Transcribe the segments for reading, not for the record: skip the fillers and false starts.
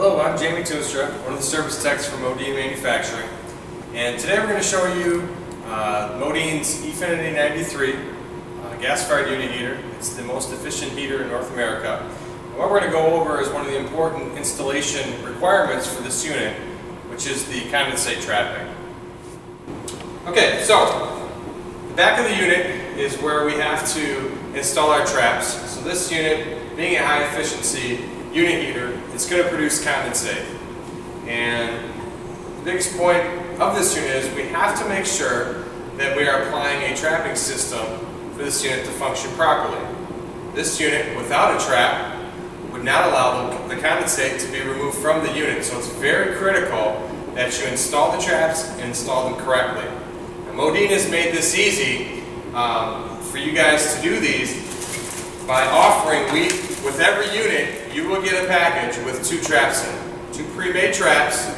Hello, I'm Jamie Toostra, one of the service techs from Modine Manufacturing, and today we're going to show you Modine's Effinity93 gas-fired unit heater. It's the most efficient heater in North America. And what we're going to go over is one of the important installation requirements for this unit, which is the condensate trapping. Okay, so the back of the unit is where we have to install our traps. So this unit, being a high efficiency unit heater, it's going to produce condensate. And the biggest point of this unit is we have to make sure that we are applying a trapping system for this unit to function properly. This unit, without a trap, would not allow the condensate to be removed from the unit. So it's very critical that you install the traps and install them correctly. And Modine has made this easy for you guys to do these by offering, with every unit, you will get a package with 2 traps in it. 2 pre-made traps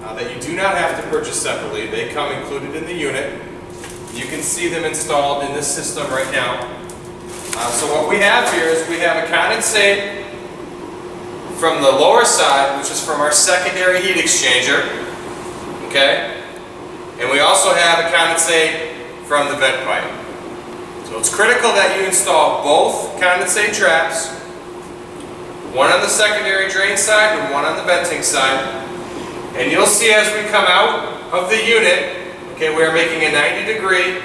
that you do not have to purchase separately. They come included in the unit. You can see them installed in this system right now. So what we have here is we have a condensate from the lower side, which is from our secondary heat exchanger. Okay? And we also have a condensate from the vent pipe. So it's critical that you install both condensate traps, one on the secondary drain side and one on the venting side. And you'll see as we come out of the unit, okay, we are making a 90 degree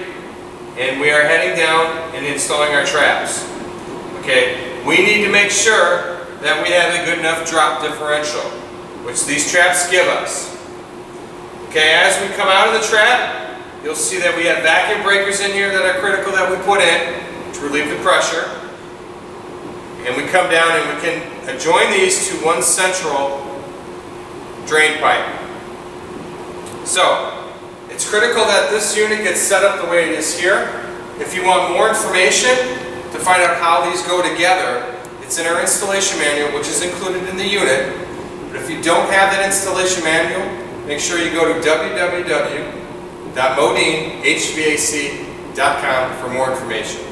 and we are heading down and installing our traps. Okay, we need to make sure that we have a good enough drop differential, which these traps give us. Okay, as we come out of the trap, you'll see that we have vacuum breakers in here that are critical that we put in to relieve the pressure. And we come down and we can join these to one central drain pipe. So, it's critical that this unit gets set up the way it is here. If you want more information to find out how these go together, it's in our installation manual, which is included in the unit. But if you don't have that installation manual, make sure you go to www.modinehvac.com for more information.